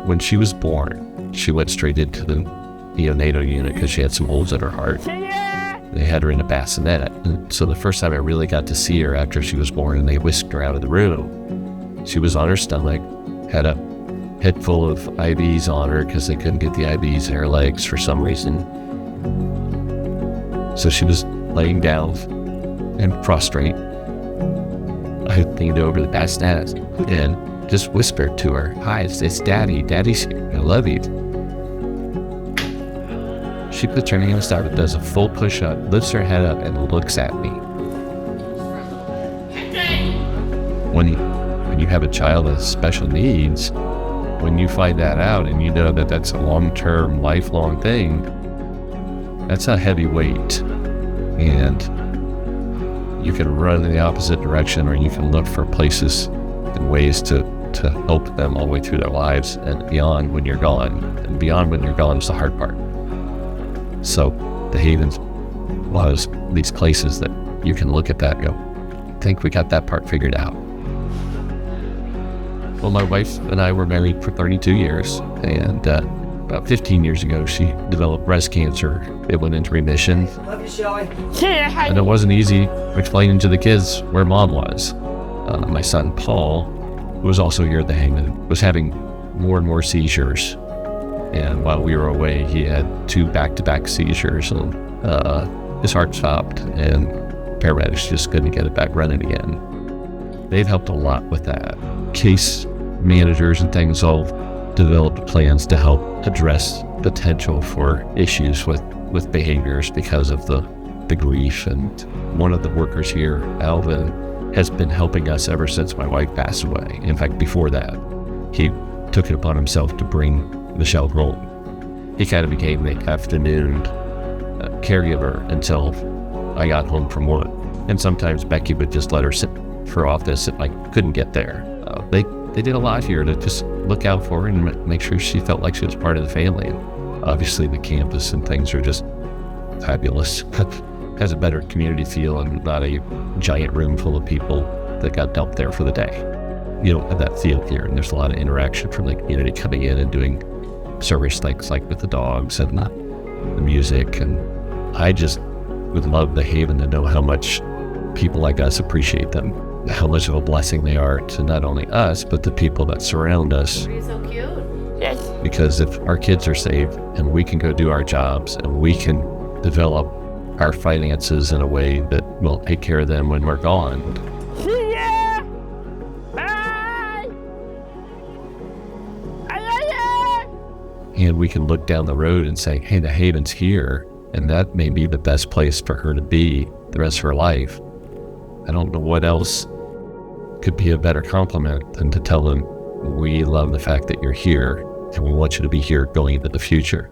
When she was born, she went straight into the neonatal unit because she had some holes in her heart. They had her in a bassinet. And so the first time I really got to see her after she was born and they whisked her out of the room, she was on her stomach, had a head full of IVs on her because they couldn't get the IVs in her legs for some reason. So she was laying down and prostrate. I leaned over the bassinet and just whispered to her, "Hi, it's Daddy. Daddy's here. I love you." She puts her hands down and does a full push-up, lifts her head up, and looks at me. When you have a child with special needs, when you find that out and you know that that's a long-term, lifelong thing, that's a heavy weight. And you can run in the opposite direction, or you can look for places and ways to help them all the way through their lives and beyond when you're gone. And beyond when you're gone is the hard part. So the Haven's one of these places that you can look at that and go, I think we got that part figured out. Well, my wife and I were married for 32 years, and about 15 years ago, she developed breast cancer. It went into remission. Love you, Shelly. And it wasn't easy explaining to the kids where Mom was. My son, Paul, who was also here at the Haven, was having more and more seizures. And while we were away, he had 2 back-to-back seizures, and his heart stopped, and paramedics just couldn't get it back running again. They've helped a lot with that. Case managers and things all developed plans to help address potential for issues with behaviors because of the grief. And one of the workers here, Alvin, has been helping us ever since my wife passed away. In fact, before that, he took it upon himself to bring Michelle home. He kind of became the afternoon caregiver until I got home from work. And sometimes Becky would just let her sit for office if I couldn't get there. They did a lot here to just look out for her and make sure she felt like she was part of the family. And obviously the campus and things are just fabulous. Has a better community feel and not a giant room full of people that got dumped there for the day. You don't have that feel here, and there's a lot of interaction from the community coming in and doing service things like with the dogs and the music. And I just would love the Haven to know how much people like us appreciate them, how much of a blessing they are to not only us, but the people that surround us. You're so cute. Yes. Because if our kids are safe and we can go do our jobs and we can develop our finances in a way that will take care of them when we're gone. See ya! Bye! I love you! And we can look down the road and say, hey, the Haven's here, and that may be the best place for her to be the rest of her life. I don't know what else could be a better compliment than to tell them, we love the fact that you're here, and we want you to be here going into the future.